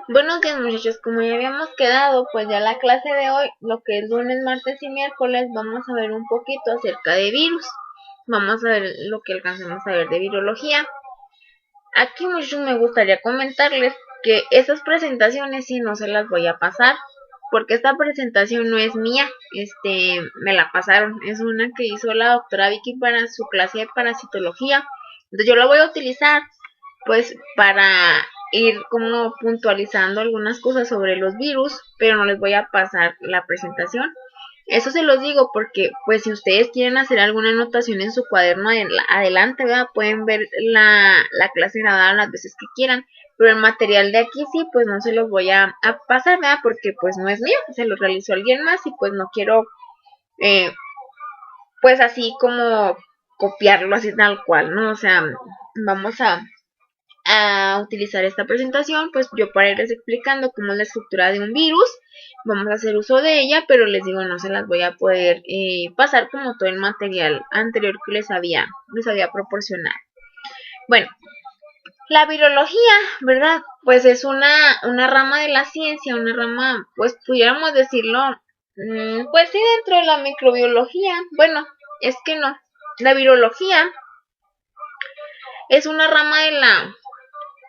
Buenos días muchachos, como ya habíamos quedado, pues ya la clase de hoy, lo que es lunes, martes y miércoles, vamos a ver un poquito acerca de virus. Vamos a ver lo que alcancemos a ver de virología. Aquí muchachos me gustaría comentarles que esas presentaciones sí no se las voy a pasar, porque esta presentación no es mía, me la pasaron, es una que hizo la doctora Vicky para su clase de parasitología. Entonces yo la voy a utilizar pues para ir como puntualizando algunas cosas sobre los virus, pero no les voy a pasar la presentación. Eso se los digo porque, pues, si ustedes quieren hacer alguna anotación en su cuaderno adelante, ¿verdad? Pueden ver la clase grabada las veces que quieran, pero el material de aquí sí, pues no se los voy a pasar, ¿verdad? Porque, pues, no es mío, se lo realizó alguien más y, pues, no quiero, eh, pues, así como copiarlo así tal cual, ¿no? O sea, vamos a utilizar esta presentación, pues yo para irles explicando cómo es la estructura de un virus, vamos a hacer uso de ella, pero les digo, no se las voy a poder pasar como todo el material anterior que les había proporcionado. Bueno, la virología, ¿verdad? Pues es una rama de la ciencia, una rama, pues pudiéramos decirlo, pues sí, dentro de la microbiología, bueno, es que no, la virología es una rama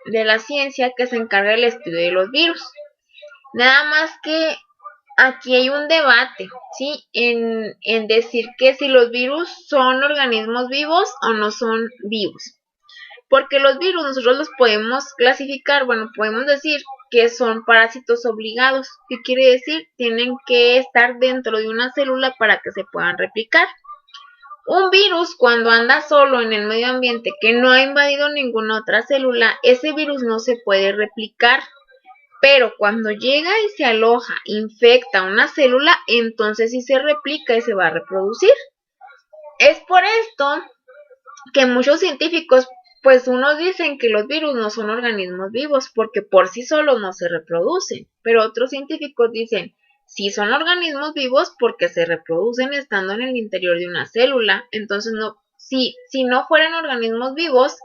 de la ciencia que se encarga del estudio de los virus. Nada más que aquí hay un debate, ¿sí? En decir que si los virus son organismos vivos o no son vivos. Porque los virus nosotros los podemos clasificar, bueno, podemos decir que son parásitos obligados. ¿Qué quiere decir? Tienen que estar dentro de una célula para que se puedan replicar. Un virus, cuando anda solo en el medio ambiente que no ha invadido ninguna otra célula, ese virus no se puede replicar. Pero cuando llega y se aloja, infecta una célula, entonces sí se replica y se va a reproducir. Es por esto que muchos científicos, pues unos dicen que los virus no son organismos vivos porque por sí solos no se reproducen, pero otros científicos dicen sí son organismos vivos porque se reproducen estando en el interior de una célula. Entonces no, si no fueran organismos vivos,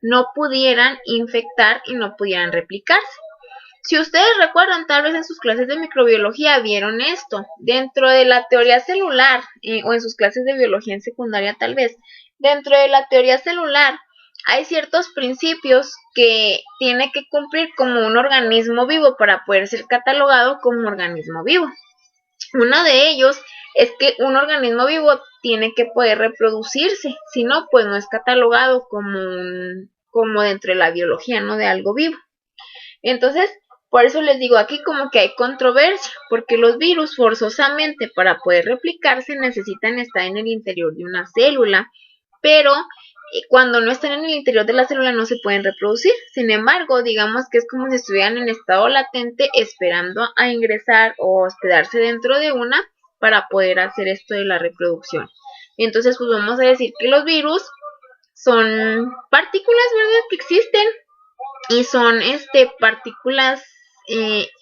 no pudieran infectar y no pudieran replicarse. Si ustedes recuerdan, tal vez en sus clases de microbiología vieron esto. Dentro de la teoría celular, o en sus clases de biología en secundaria tal vez, dentro de la teoría celular hay ciertos principios que tiene que cumplir como un organismo vivo para poder ser catalogado como un organismo vivo. Uno de ellos es que un organismo vivo tiene que poder reproducirse, si no, pues no es catalogado como dentro de la biología, ¿no? De algo vivo. Entonces, por eso les digo aquí como que hay controversia, porque los virus forzosamente para poder replicarse necesitan estar en el interior de una célula, pero cuando no están en el interior de la célula no se pueden reproducir. Sin embargo, digamos que es como si estuvieran en estado latente esperando a ingresar o hospedarse dentro de una para poder hacer esto de la reproducción. Entonces, pues vamos a decir que los virus son partículas, ¿verdad?, que existen y son partículas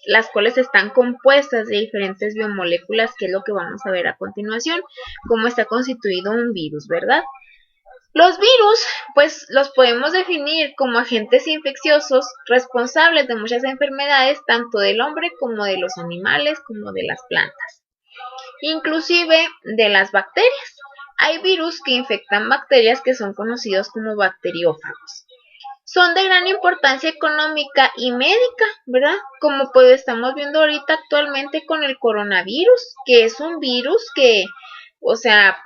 las cuales están compuestas de diferentes biomoléculas, que es lo que vamos a ver a continuación, cómo está constituido un virus, ¿verdad? Los virus, pues los podemos definir como agentes infecciosos responsables de muchas enfermedades, tanto del hombre como de los animales, como de las plantas, inclusive de las bacterias. Hay virus que infectan bacterias que son conocidos como bacteriófagos. Son de gran importancia económica y médica, ¿verdad? Como pues estamos viendo ahorita actualmente con el coronavirus, que es un virus que, o sea,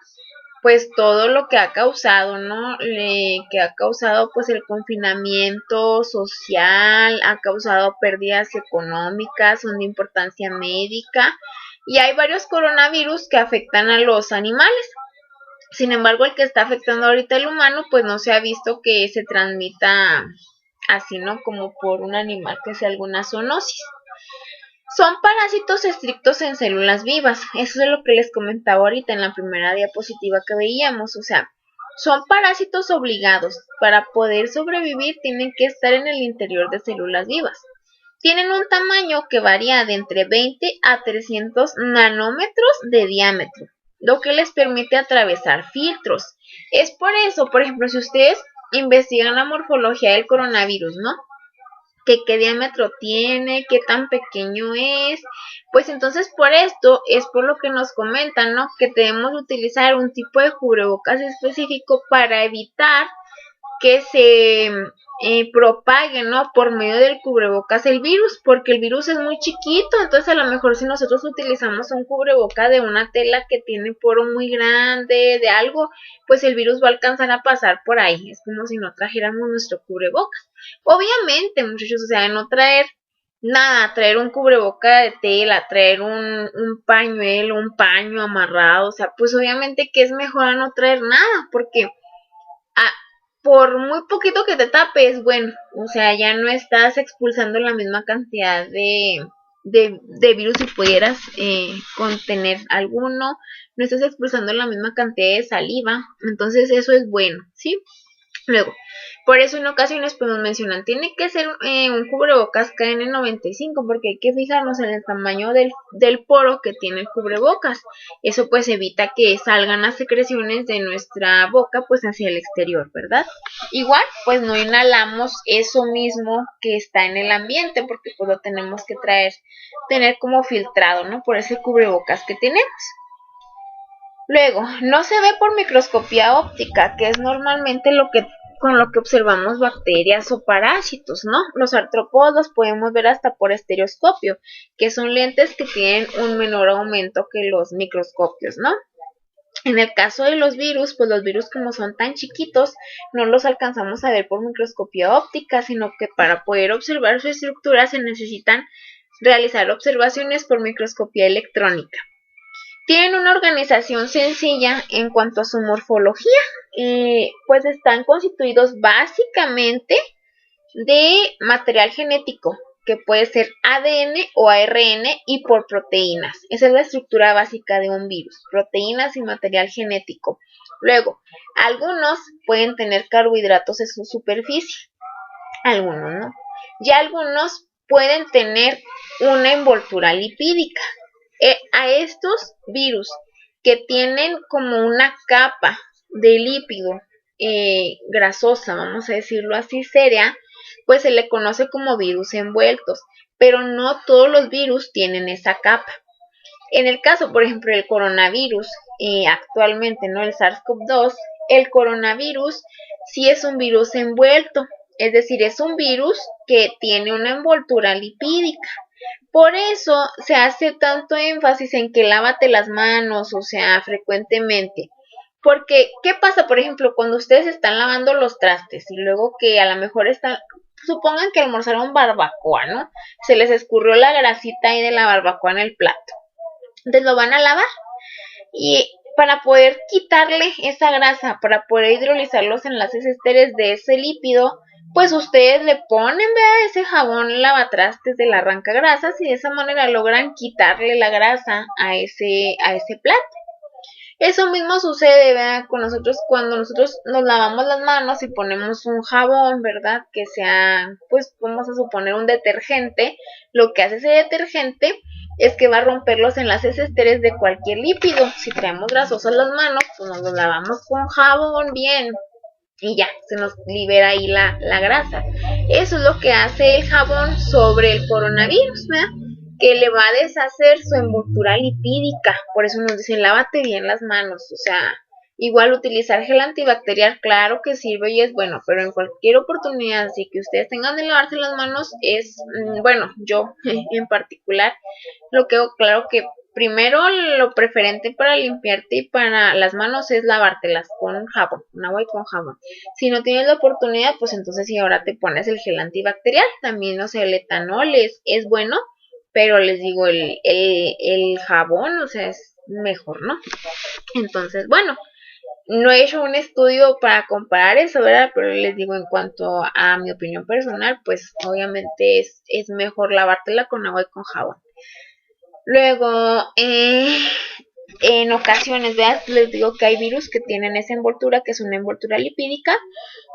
pues todo lo que ha causado, ¿no? Que ha causado pues el confinamiento social, ha causado pérdidas económicas, son de importancia médica, y hay varios coronavirus que afectan a los animales. Sin embargo, el que está afectando ahorita al humano, pues no se ha visto que se transmita así, ¿no? Como por un animal que sea alguna zoonosis. Son parásitos estrictos en células vivas. Eso es lo que les comentaba ahorita en la primera diapositiva que veíamos. O sea, son parásitos obligados. Para poder sobrevivir tienen que estar en el interior de células vivas. Tienen un tamaño que varía de entre 20 a 300 nanómetros de diámetro, lo que les permite atravesar filtros. Es por eso, por ejemplo, si ustedes investigan la morfología del coronavirus, ¿no? que qué diámetro tiene, qué tan pequeño es. Pues entonces por esto es por lo que nos comentan, ¿no? Que debemos utilizar un tipo de cubrebocas específico para evitar que se propague, ¿no? Por medio del cubrebocas el virus, porque el virus es muy chiquito, entonces a lo mejor si nosotros utilizamos un cubreboca de una tela que tiene poro muy grande, de algo, pues el virus va a alcanzar a pasar por ahí, es como si no trajéramos nuestro cubrebocas. Obviamente, muchachos, o sea, no traer nada, traer un cubreboca de tela, traer un pañuelo, un paño amarrado, o sea, pues obviamente que es mejor a no traer nada, porque ah, por muy poquito que te tapes, bueno, o sea, ya no estás expulsando la misma cantidad de virus si pudieras contener alguno, no estás expulsando la misma cantidad de saliva, entonces eso es bueno, ¿sí? Luego, por eso en ocasiones pues nos mencionan, tiene que ser un cubrebocas KN95 porque hay que fijarnos en el tamaño del poro que tiene el cubrebocas. Eso pues evita que salgan las secreciones de nuestra boca pues hacia el exterior, ¿verdad? Igual pues no inhalamos eso mismo que está en el ambiente porque pues lo tenemos que tener como filtrado, ¿no? Por ese cubrebocas que tenemos. Luego, no se ve por microscopía óptica, que es normalmente con lo que observamos bacterias o parásitos, ¿no? Los artrópodos los podemos ver hasta por estereoscopio, que son lentes que tienen un menor aumento que los microscopios, ¿no? En el caso de los virus, pues los virus como son tan chiquitos, no los alcanzamos a ver por microscopía óptica, sino que para poder observar su estructura se necesitan realizar observaciones por microscopía electrónica. Tienen una organización sencilla en cuanto a su morfología, pues están constituidos básicamente de material genético, que puede ser ADN o ARN y por proteínas. Esa es la estructura básica de un virus, proteínas y material genético. Luego, algunos pueden tener carbohidratos en su superficie, algunos no. Ya algunos pueden tener una envoltura lipídica. A estos virus que tienen como una capa de lípido grasosa, vamos a decirlo así, seria, pues se le conoce como virus envueltos, pero no todos los virus tienen esa capa. En el caso, por ejemplo, del coronavirus, actualmente, ¿no? El SARS-CoV-2, el coronavirus sí es un virus envuelto, es decir, es un virus que tiene una envoltura lipídica. Por eso se hace tanto énfasis en que lávate las manos, o sea, frecuentemente. Porque, ¿qué pasa, por ejemplo, cuando ustedes están lavando los trastes y luego que a lo mejor están, supongan que almorzaron barbacoa, ¿no? Se les escurrió la grasita ahí de la barbacoa en el plato. Entonces lo van a lavar y para poder quitarle esa grasa, para poder hidrolizar los enlaces esteres de ese lípido, pues ustedes le ponen, vea, ese jabón lavatrastes del arranca grasas y de esa manera logran quitarle la grasa a ese plato. Eso mismo sucede, ¿verdad? Con nosotros cuando nosotros nos lavamos las manos y ponemos un jabón, ¿verdad? Que sea, pues vamos a suponer un detergente. Lo que hace ese detergente es que va a romper los enlaces esteres de cualquier lípido. Si traemos grasosas las manos, pues nos los lavamos con jabón bien y ya, se nos libera ahí la grasa. Eso es lo que hace el jabón sobre el coronavirus, ¿verdad? Que le va a deshacer su envoltura lipídica. Por eso nos dicen, lávate bien las manos. O sea, igual utilizar gel antibacterial, claro que sirve y es bueno, pero en cualquier oportunidad, así que ustedes tengan de lavarse las manos, es, bueno, yo en particular, lo que hago, claro que primero lo preferente para limpiarte y para las manos es lavártelas con jabón, con agua y con jabón. Si no tienes la oportunidad, pues entonces sí, ahora te pones el gel antibacterial. También, o sea, el etanol es bueno, pero les digo, el jabón, o sea, es mejor, ¿no? Entonces, bueno, no he hecho un estudio para comparar eso, ¿verdad? Pero les digo, en cuanto a mi opinión personal, pues obviamente es mejor lavártela con agua y con jabón. Luego, en ocasiones, ¿verdad? Les digo que hay virus que tienen esa envoltura, que es una envoltura lipídica,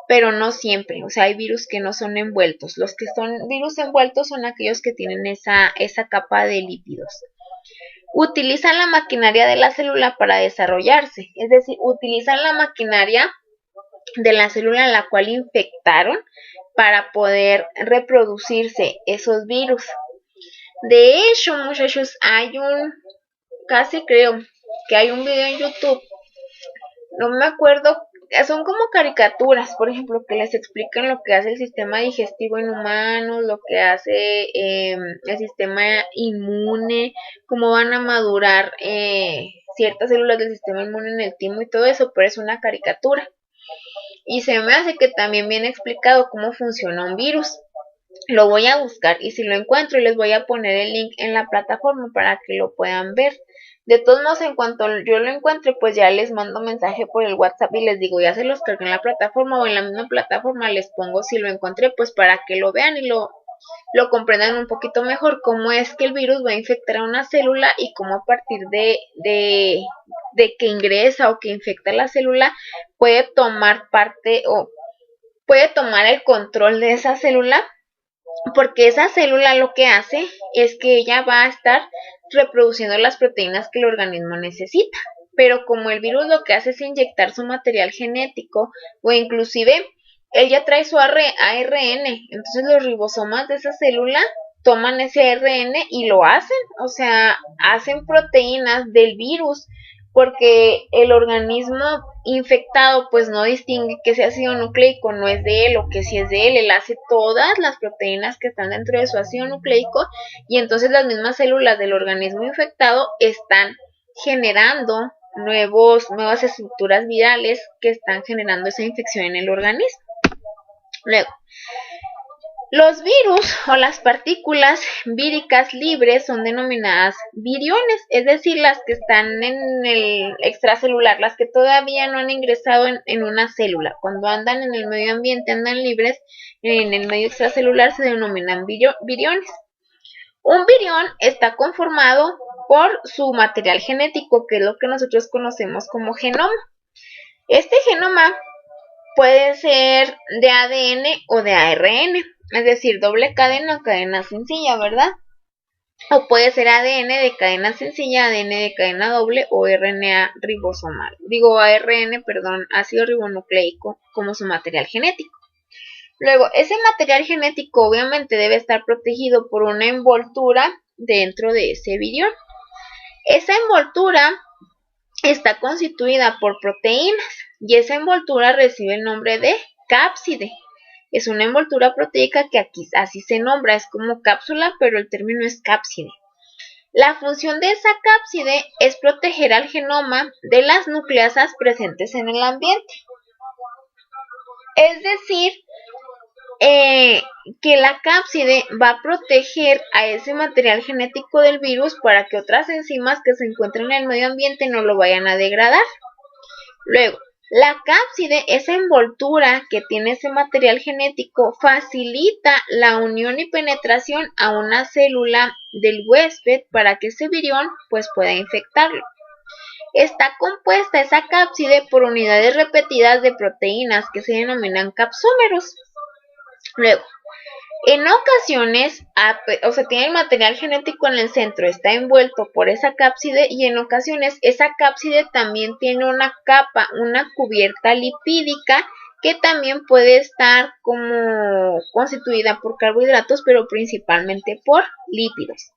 pero no siempre, o sea, hay virus que no son envueltos. Los que son virus envueltos son aquellos que tienen esa capa de lípidos. Utilizan la maquinaria de la célula para desarrollarse, es decir, utilizan la maquinaria de la célula en la cual infectaron para poder reproducirse esos virus. De hecho, muchachos, casi creo que hay un video en YouTube, no me acuerdo, son como caricaturas, por ejemplo, que les explican lo que hace el sistema digestivo en humanos, lo que hace el sistema inmune, cómo van a madurar ciertas células del sistema inmune en el timo y todo eso, pero es una caricatura. Y se me hace que también viene explicado cómo funciona un virus. Lo voy a buscar y si lo encuentro les voy a poner el link en la plataforma para que lo puedan ver. De todos modos, en cuanto yo lo encuentre, pues ya les mando mensaje por el WhatsApp y les digo, ya se los cargué en la plataforma, o en la misma plataforma les pongo si lo encontré, pues para que lo vean y lo comprendan un poquito mejor, cómo es que el virus va a infectar a una célula y cómo a partir de que ingresa o que infecta la célula puede tomar parte o puede tomar el control de esa célula, porque esa célula lo que hace es que ella va a estar reproduciendo las proteínas que el organismo necesita, pero como el virus lo que hace es inyectar su material genético, o inclusive él ya trae su ARN, entonces los ribosomas de esa célula toman ese ARN y lo hacen, o sea, hacen proteínas del virus, porque el organismo infectado pues no distingue que ese ácido nucleico no es de él o que sí es de él. Él hace todas las proteínas que están dentro de su ácido nucleico y entonces las mismas células del organismo infectado están generando nuevas estructuras virales que están generando esa infección en el organismo. Luego, los virus o las partículas víricas libres son denominadas viriones, es decir, las que están en el extracelular, las que todavía no han ingresado en una célula. Cuando andan en el medio ambiente, andan libres, en el medio extracelular se denominan viriones. Un virión está conformado por su material genético, que es lo que nosotros conocemos como genoma. Este genoma puede ser de ADN o de ARN, es decir, doble cadena o cadena sencilla, ¿verdad? O puede ser ADN de cadena sencilla, ADN de cadena doble o RNA ribosomal. Ácido ribonucleico como su material genético. Luego, ese material genético obviamente debe estar protegido por una envoltura dentro de ese virión. Esa envoltura está constituida por proteínas y esa envoltura recibe el nombre de cápside. Es una envoltura proteica que aquí así se nombra, es como cápsula, pero el término es cápside. La función de esa cápside es proteger al genoma de las nucleasas presentes en el ambiente. Es decir, que la cápside va a proteger a ese material genético del virus para que otras enzimas que se encuentren en el medio ambiente no lo vayan a degradar. Luego, la cápside, esa envoltura que tiene ese material genético, facilita la unión y penetración a una célula del huésped para que ese virión pues pueda infectarlo. Está compuesta esa cápside por unidades repetidas de proteínas que se denominan capsómeros. Luego, en ocasiones, tiene el material genético en el centro, está envuelto por esa cápside y en ocasiones esa cápside también tiene una capa, una cubierta lipídica que también puede estar como constituida por carbohidratos, pero principalmente por lípidos.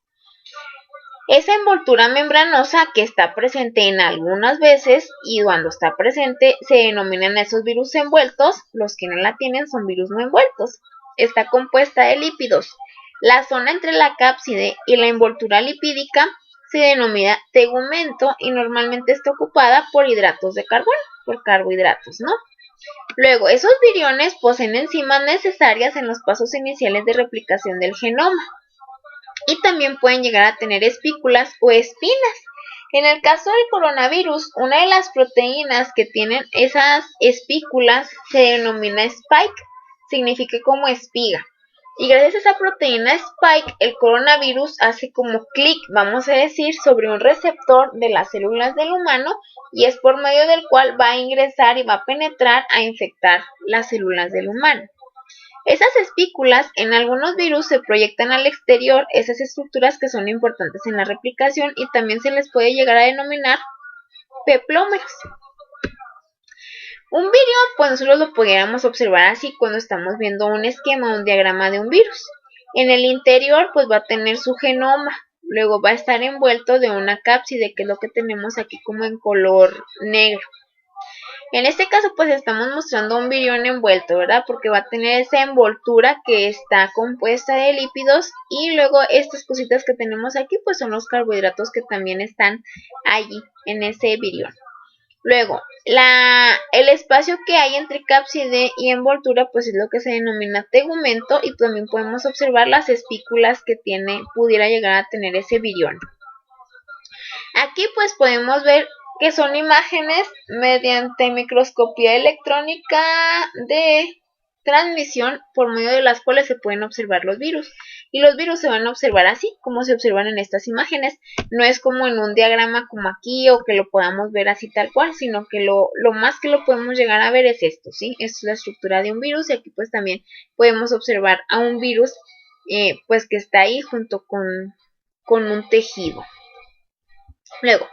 Esa envoltura membranosa que está presente en algunas veces y cuando está presente se denominan esos virus envueltos, los que no la tienen son virus no envueltos. Está compuesta de lípidos. La zona entre la cápside y la envoltura lipídica se denomina tegumento y normalmente está ocupada por hidratos de carbono, por carbohidratos, ¿no? Luego, esos viriones poseen enzimas necesarias en los pasos iniciales de replicación del genoma y también pueden llegar a tener espículas o espinas. En el caso del coronavirus, una de las proteínas que tienen esas espículas se denomina spike, significa como espiga. Y gracias a esa proteína spike, el coronavirus hace como clic, vamos a decir, sobre un receptor de las células del humano y es por medio del cual va a ingresar y va a penetrar a infectar las células del humano. Esas espículas en algunos virus se proyectan al exterior, esas estructuras que son importantes en la replicación y también se les puede llegar a denominar peplómeros. Un virión, pues nosotros lo pudiéramos observar así cuando estamos viendo un esquema, un diagrama de un virus. En el interior, pues va a tener su genoma, luego va a estar envuelto de una cápside, que es lo que tenemos aquí como en color negro. En este caso, pues estamos mostrando un virión envuelto, ¿verdad? Porque va a tener esa envoltura que está compuesta de lípidos y luego estas cositas que tenemos aquí, pues son los carbohidratos que también están allí en ese virión. Luego, el espacio que hay entre cápside y envoltura, pues es lo que se denomina tegumento y también podemos observar las espículas que pudiera llegar a tener ese virión. Aquí pues podemos ver que son imágenes mediante microscopía electrónica de transmisión por medio de las cuales se pueden observar los virus. Y los virus se van a observar así, como se observan en estas imágenes. No es como en un diagrama como aquí o que lo podamos ver así tal cual, sino que lo más que lo podemos llegar a ver es esto, ¿sí? Esto es la estructura de un virus y aquí pues también podemos observar a un virus pues que está ahí junto con un tejido. Luego,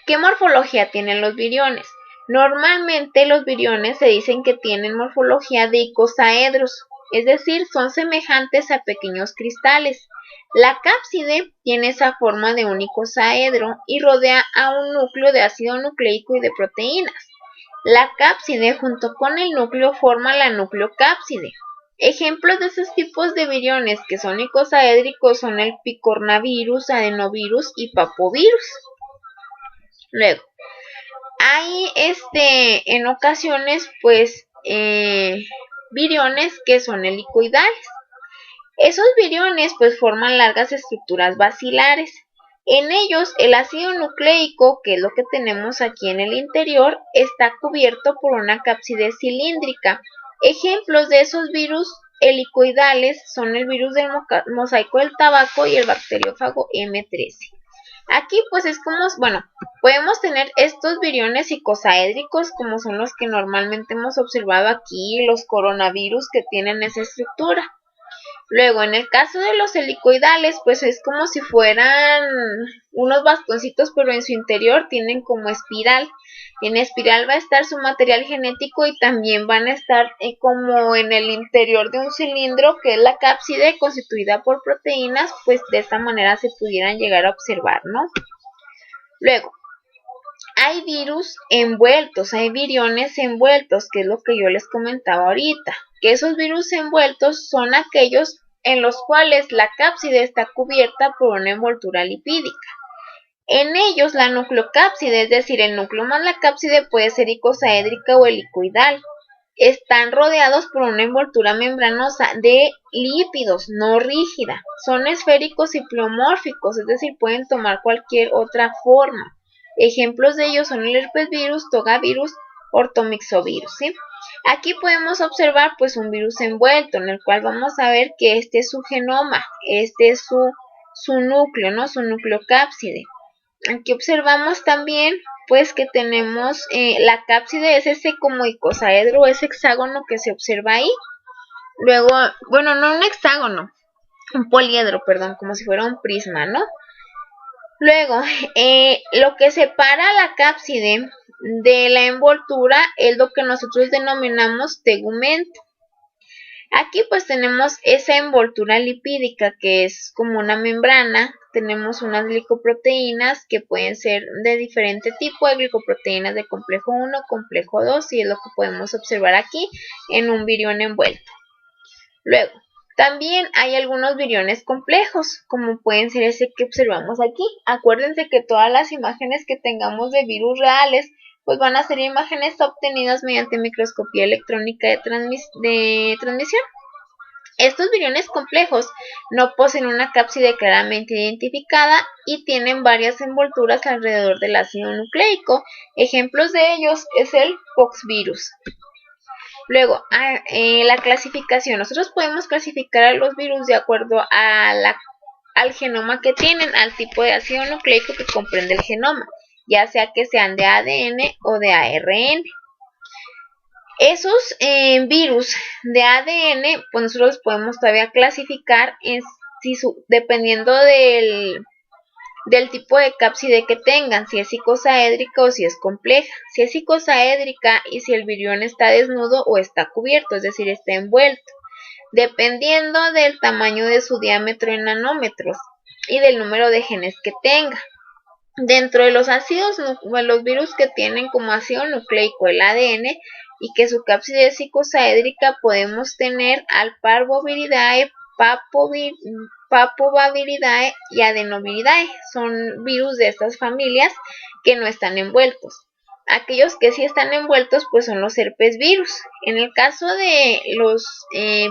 ¿qué morfología tienen los viriones? Normalmente los viriones se dicen que tienen morfología de icosaedros, es decir, son semejantes a pequeños cristales. La cápside tiene esa forma de un icosaedro y rodea a un núcleo de ácido nucleico y de proteínas. La cápside junto con el núcleo forma la nucleocápside. Ejemplos de esos tipos de viriones que son icosaédricos son el picornavirus, adenovirus y papovirus. Luego, hay en ocasiones pues viriones que son helicoidales. Esos viriones pues forman largas estructuras bacilares. En ellos el ácido nucleico, que es lo que tenemos aquí en el interior, está cubierto por una cápside cilíndrica. Ejemplos de esos virus helicoidales son el virus del mosaico del tabaco y el bacteriófago M13. Aquí pues es como, bueno, podemos tener estos viriones icosaédricos como son los que normalmente hemos observado aquí, los coronavirus que tienen esa estructura. Luego, en el caso de los helicoidales, pues es como si fueran unos bastoncitos, pero en su interior tienen como espiral. En espiral va a estar su material genético y también van a estar como en el interior de un cilindro, que es la cápside constituida por proteínas, pues de esta manera se pudieran llegar a observar, ¿no? Luego, hay virus envueltos, hay viriones envueltos, que es lo que yo les comentaba ahorita, que esos virus envueltos son aquellos en los cuales la cápside está cubierta por una envoltura lipídica. En ellos la nucleocápside, es decir, el núcleo más la cápside puede ser icosaédrica o helicoidal. Están rodeados por una envoltura membranosa de lípidos, no rígida. Son esféricos y pleomórficos, es decir, pueden tomar cualquier otra forma. Ejemplos de ellos son el herpesvirus, togavirus, ortomixovirus, ¿sí? Aquí podemos observar pues un virus envuelto en el cual vamos a ver que este es su genoma, este es su núcleo, ¿no? Su nucleocápside. Aquí observamos también pues que tenemos la cápside, es ese como icosaedro, ese hexágono que se observa ahí. Luego, bueno, no un hexágono, un poliedro, perdón, como si fuera un prisma, ¿no? Luego, lo que separa la cápside de la envoltura es lo que nosotros denominamos tegumento. Aquí pues tenemos esa envoltura lipídica que es como una membrana, tenemos unas glicoproteínas que pueden ser de diferente tipo, hay glicoproteínas de complejo 1, complejo 2 y es lo que podemos observar aquí en un virión envuelto. Luego, también hay algunos viriones complejos, como pueden ser ese que observamos aquí. Acuérdense que todas las imágenes que tengamos de virus reales pues van a ser imágenes obtenidas mediante microscopía electrónica de transmisión. Estos viriones complejos no poseen una cápside claramente identificada y tienen varias envolturas alrededor del ácido nucleico. Ejemplos de ellos es el poxvirus. Luego, la clasificación. Nosotros podemos clasificar a los virus de acuerdo al genoma que tienen, al tipo de ácido nucleico que comprende el genoma, ya sea que sean de ADN o de ARN. Esos virus de ADN, pues nosotros los podemos todavía clasificar dependiendo del tipo de cápside que tengan, si es icosaédrica o si es compleja. Si es icosaédrica y si el virión está desnudo o está cubierto, es decir, está envuelto, dependiendo del tamaño de su diámetro en nanómetros y del número de genes que tenga. Dentro de los ácidos, los virus que tienen como ácido nucleico el ADN y que su cápside es icosaédrica, podemos tener al Parvoviridae, Papoviridae y Adenoviridae. Son virus de estas familias que no están envueltos. Aquellos que sí están envueltos pues son los herpes virus. En el caso de los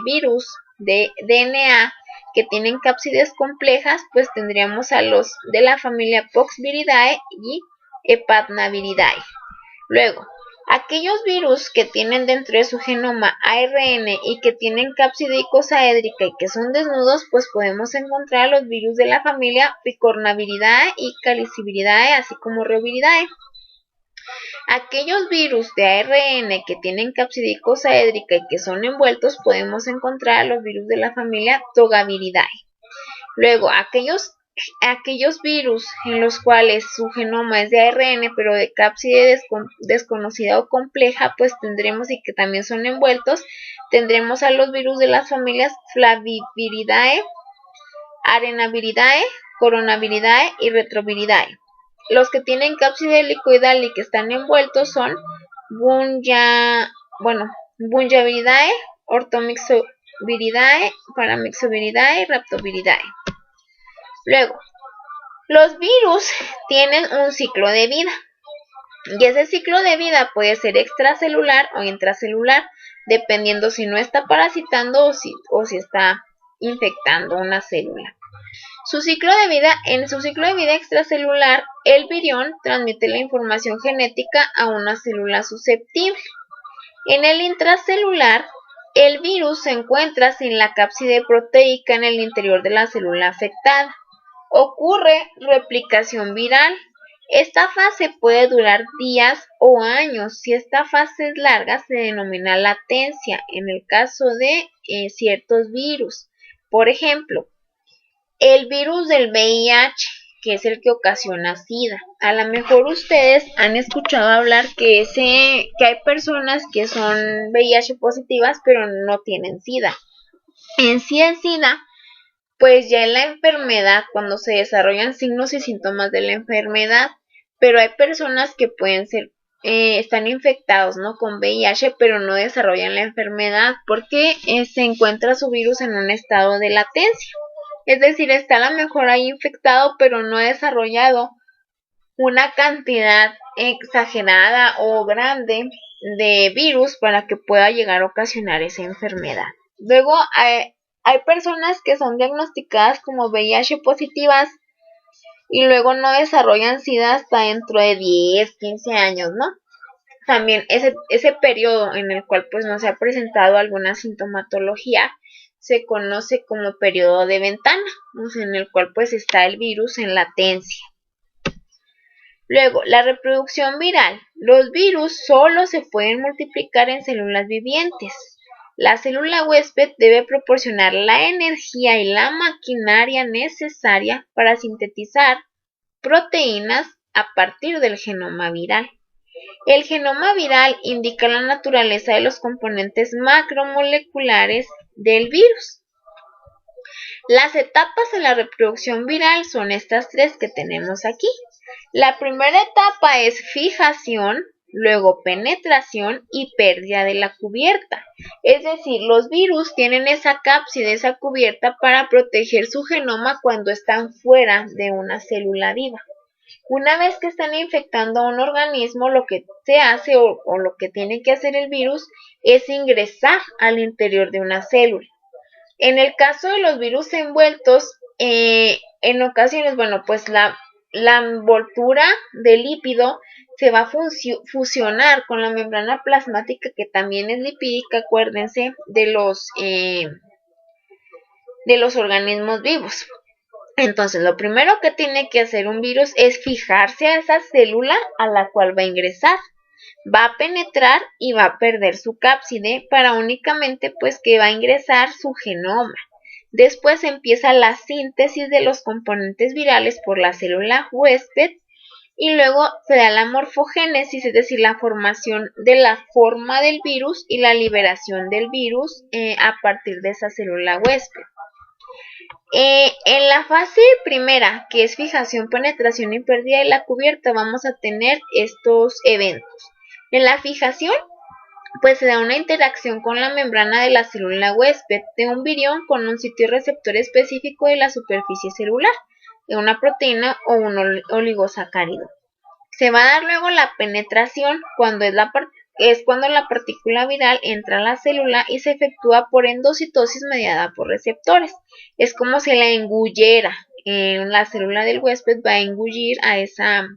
virus de DNA que tienen cápsides complejas, pues tendríamos a los de la familia Poxviridae y Hepatnaviridae. Luego, aquellos virus que tienen dentro de su genoma ARN y que tienen cápside icosaédrica y que son desnudos, pues podemos encontrar los virus de la familia Picornaviridae y Caliciviridae, así como Reoviridae. Aquellos virus de ARN que tienen cápside icosaédrica y que son envueltos, podemos encontrar los virus de la familia Togaviridae. Luego, aquellos virus en los cuales su genoma es de ARN pero de cápside desconocida o compleja, pues tendremos, y que también son envueltos, tendremos a los virus de las familias Flaviviridae, Arenaviridae, Coronaviridae y Retroviridae. Los que tienen cápside helicoidal y que están envueltos son Bunjaviridae, Orthomyxoviridae, Paramyxoviridae y Rhabdoviridae. Luego, los virus tienen un ciclo de vida y ese ciclo de vida puede ser extracelular o intracelular, dependiendo si no está parasitando o si está infectando una célula. En su ciclo de vida extracelular, el virión transmite la información genética a una célula susceptible. En el intracelular, el virus se encuentra sin la cápside proteica en el interior de la célula afectada. Ocurre replicación viral. Esta fase puede durar días o años. Si esta fase es larga, se denomina latencia en el caso de ciertos virus. Por ejemplo, el virus del VIH, que es el que ocasiona SIDA. A lo mejor ustedes han escuchado hablar que hay personas que son VIH positivas pero no tienen SIDA. En sí el SIDA, pues ya en la enfermedad, cuando se desarrollan signos y síntomas de la enfermedad, pero hay personas que pueden ser, están infectados, ¿no?, con VIH, pero no desarrollan la enfermedad porque se encuentra su virus en un estado de latencia. Es decir, está a lo mejor ahí infectado, pero no ha desarrollado una cantidad exagerada o grande de virus para que pueda llegar a ocasionar esa enfermedad. Luego, hay personas que son diagnosticadas como VIH positivas y luego no desarrollan SIDA hasta dentro de 10, 15 años, ¿no? También ese periodo en el cual pues no se ha presentado alguna sintomatología se conoce como periodo de ventana, en el cual pues está el virus en latencia. Luego, la reproducción viral. Los virus solo se pueden multiplicar en células vivientes. La célula huésped debe proporcionar la energía y la maquinaria necesaria para sintetizar proteínas a partir del genoma viral. El genoma viral indica la naturaleza de los componentes macromoleculares del virus. Las etapas de la reproducción viral son estas tres que tenemos aquí. La primera etapa es fijación, luego penetración y pérdida de la cubierta. Es decir, los virus tienen esa cápside, esa cubierta para proteger su genoma cuando están fuera de una célula viva. Una vez que están infectando a un organismo, lo que se hace o lo que tiene que hacer el virus es ingresar al interior de una célula. En el caso de los virus envueltos, en ocasiones, pues la envoltura de lípido se va a fusionar con la membrana plasmática, que también es lipídica, acuérdense, de los organismos vivos. Entonces, lo primero que tiene que hacer un virus es fijarse a esa célula a la cual va a ingresar. Va a penetrar y va a perder su cápside para únicamente pues que va a ingresar su genoma. Después empieza la síntesis de los componentes virales por la célula huésped y luego se da la morfogénesis, es decir, la formación de la forma del virus y la liberación del virus a partir de esa célula huésped. En la fase primera, que es fijación, penetración y pérdida de la cubierta, vamos a tener estos eventos. En la fijación, pues se da una interacción con la membrana de la célula huésped de un virión con un sitio receptor específico de la superficie celular, de una proteína o un oligosacárido. Se va a dar luego la penetración cuando cuando la partícula viral entra a la célula y se efectúa por endocitosis mediada por receptores. Es como si la engullera. La célula del huésped va a engullir a esa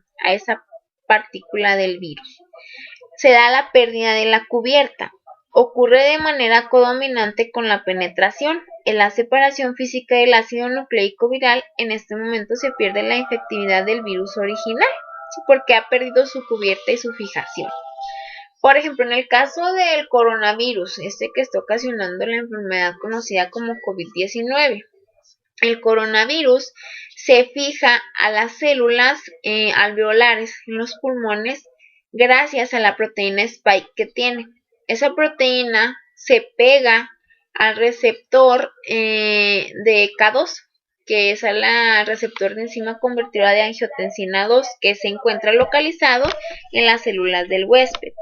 partícula del virus. Se da la pérdida de la cubierta. Ocurre de manera codominante con la penetración. En la separación física del ácido nucleico viral, en este momento se pierde la infectividad del virus original, porque ha perdido su cubierta y su fijación. Por ejemplo, en el caso del coronavirus, que está ocasionando la enfermedad conocida como COVID-19, el coronavirus se fija a las células alveolares en los pulmones gracias a la proteína spike que tiene. Esa proteína se pega al receptor de K2, que es el receptor de enzima convertidora de angiotensina 2, que se encuentra localizado en las células del huésped.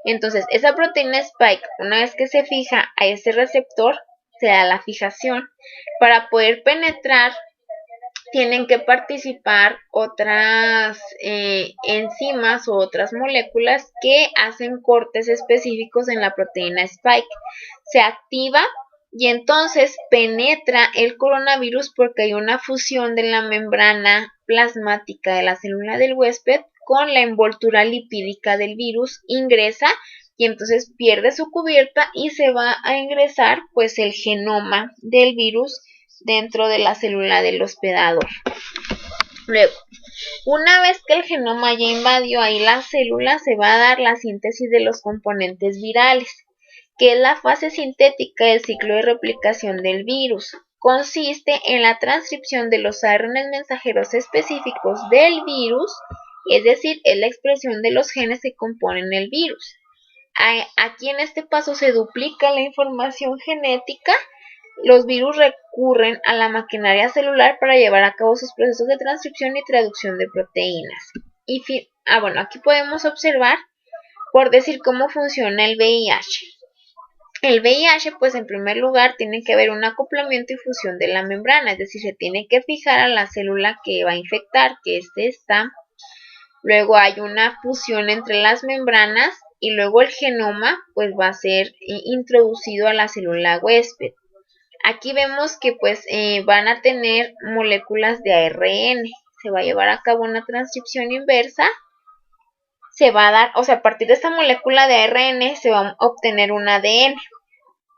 Entonces, esa proteína spike, una vez que se fija a ese receptor, se da la fijación. Para poder penetrar, tienen que participar otras enzimas o otras moléculas que hacen cortes específicos en la proteína spike. Se activa y entonces penetra el coronavirus porque hay una fusión de la membrana plasmática de la célula del huésped con la envoltura lipídica del virus, ingresa y entonces pierde su cubierta y se va a ingresar pues el genoma del virus dentro de la célula del hospedador. Luego, una vez que el genoma ya invadió ahí la célula, se va a dar la síntesis de los componentes virales, que es la fase sintética del ciclo de replicación del virus. Consiste en la transcripción de los ARN mensajeros específicos del virus, es decir, es la expresión de los genes que componen el virus. Aquí en este paso se duplica la información genética. Los virus recurren a la maquinaria celular para llevar a cabo sus procesos de transcripción y traducción de proteínas. Aquí podemos observar, por decir, cómo funciona el VIH. El VIH, pues en primer lugar, tiene que haber un acoplamiento y fusión de la membrana, es decir, se tiene que fijar a la célula que va a infectar, que está. Luego hay una fusión entre las membranas y luego el genoma, pues va a ser introducido a la célula huésped. Aquí vemos que pues van a tener moléculas de ARN, se va a llevar a cabo una transcripción inversa, se va a dar, a partir de esta molécula de ARN se va a obtener un ADN.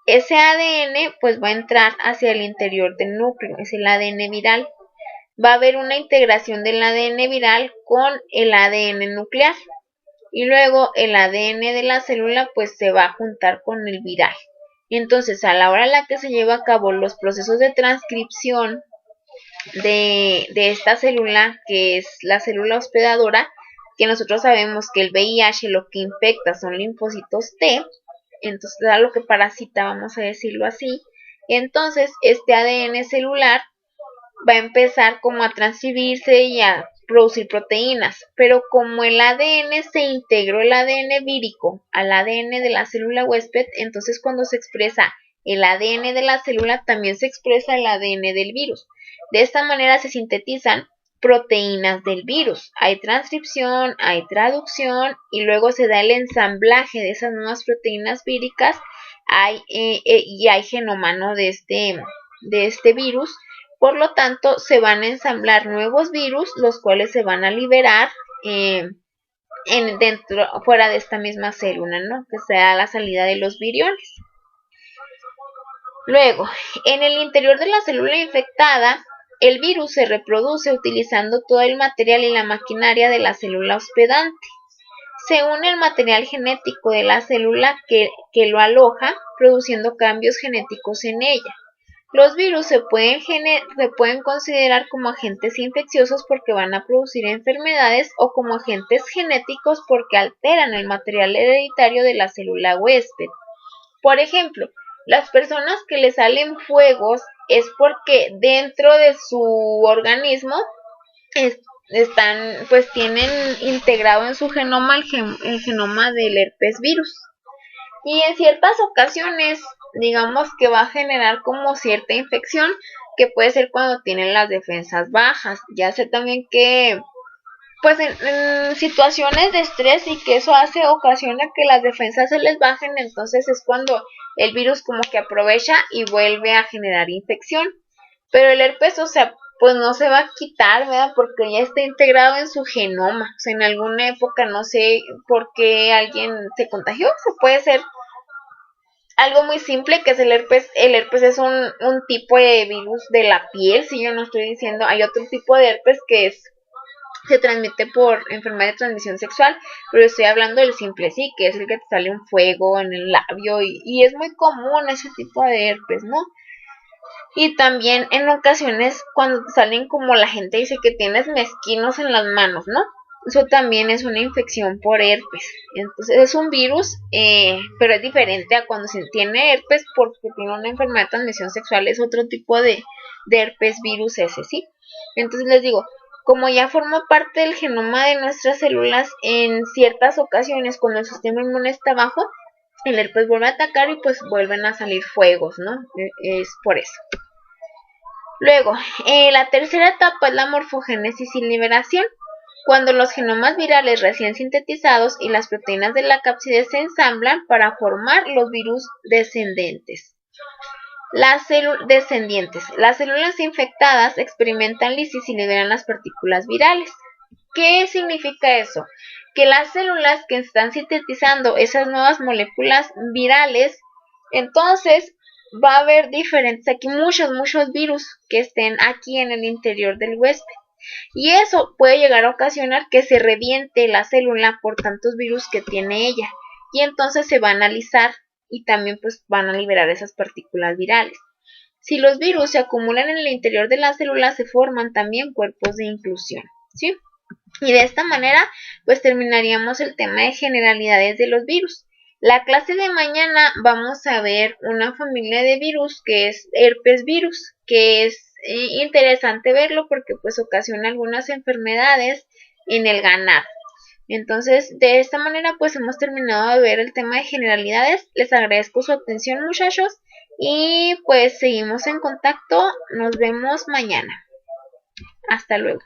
Ese ADN pues va a entrar hacia el interior del núcleo, es el ADN viral. Va a haber una integración del ADN viral con el ADN nuclear y luego el ADN de la célula pues se va a juntar con el viral. Entonces, a la hora en la que se lleva a cabo los procesos de transcripción de esta célula, que es la célula hospedadora, que nosotros sabemos que el VIH lo que infecta son linfocitos T, entonces a lo que parasita, vamos a decirlo así. Entonces, este ADN celular va a empezar como a transcribirse y a producir proteínas, pero como el ADN se integró, el ADN vírico al ADN de la célula huésped, entonces cuando se expresa el ADN de la célula también se expresa el ADN del virus. De esta manera se sintetizan proteínas del virus. Hay transcripción, hay traducción y luego se da el ensamblaje de esas nuevas proteínas víricas y hay genoma, ¿no?, de este virus. Por lo tanto, se van a ensamblar nuevos virus, los cuales se van a liberar fuera de esta misma célula, ¿no?, que sea la salida de los viriones. Luego, en el interior de la célula infectada, el virus se reproduce utilizando todo el material y la maquinaria de la célula hospedante. Se une el material genético de la célula que lo aloja, produciendo cambios genéticos en ella. Los virus se pueden considerar como agentes infecciosos porque van a producir enfermedades o como agentes genéticos porque alteran el material hereditario de la célula huésped. Por ejemplo, las personas que le salen fuegos es porque dentro de su organismo pues tienen integrado en su genoma el genoma del herpes virus. Y en ciertas ocasiones, digamos que va a generar como cierta infección, que puede ser cuando tienen las defensas bajas. Ya sé también que, pues en situaciones de estrés y que eso ocasiona que las defensas se les bajen, entonces es cuando el virus como que aprovecha y vuelve a generar infección. Pero el herpes, o sea, pues no se va a quitar, ¿verdad? Porque ya está integrado en su genoma. O sea, en alguna época no sé por qué alguien se contagió, o sea, puede ser algo muy simple que es el herpes. El herpes es un tipo de virus de la piel, si yo no estoy diciendo. Hay otro tipo de herpes que se transmite por enfermedad de transmisión sexual, pero estoy hablando del simple sí, que es el que te sale un fuego en el labio y es muy común ese tipo de herpes, ¿no? Y también en ocasiones cuando te salen, como la gente dice, que tienes mezquinos en las manos, ¿no? Eso también es una infección por herpes. Entonces es un virus, pero es diferente a cuando se tiene herpes porque tiene una enfermedad de transmisión sexual. Es otro tipo de herpes virus ese, ¿sí? Entonces les digo, como ya forma parte del genoma de nuestras células, en ciertas ocasiones cuando el sistema inmune está bajo, el herpes vuelve a atacar y pues vuelven a salir fuegos, ¿no? Es por eso. Luego, la tercera etapa es la morfogénesis y liberación, cuando los genomas virales recién sintetizados y las proteínas de la cápside se ensamblan para formar los virus descendientes. Las células infectadas experimentan lisis y liberan las partículas virales. ¿Qué significa eso? Que las células que están sintetizando esas nuevas moléculas virales, entonces va a haber diferentes, aquí muchos virus que estén aquí en el interior del huésped. Y eso puede llegar a ocasionar que se reviente la célula por tantos virus que tiene ella. Y entonces se va a analizar y también pues van a liberar esas partículas virales. Si los virus se acumulan en el interior de la célula, se forman también cuerpos de inclusión, ¿sí? Y de esta manera, pues terminaríamos el tema de generalidades de los virus. La clase de mañana vamos a ver una familia de virus que es herpes virus, que es interesante verlo porque pues ocasiona algunas enfermedades en el ganado. Entonces, de esta manera pues hemos terminado de ver el tema de generalidades. Les agradezco su atención, muchachos, y pues seguimos en contacto. Nos vemos mañana. Hasta luego.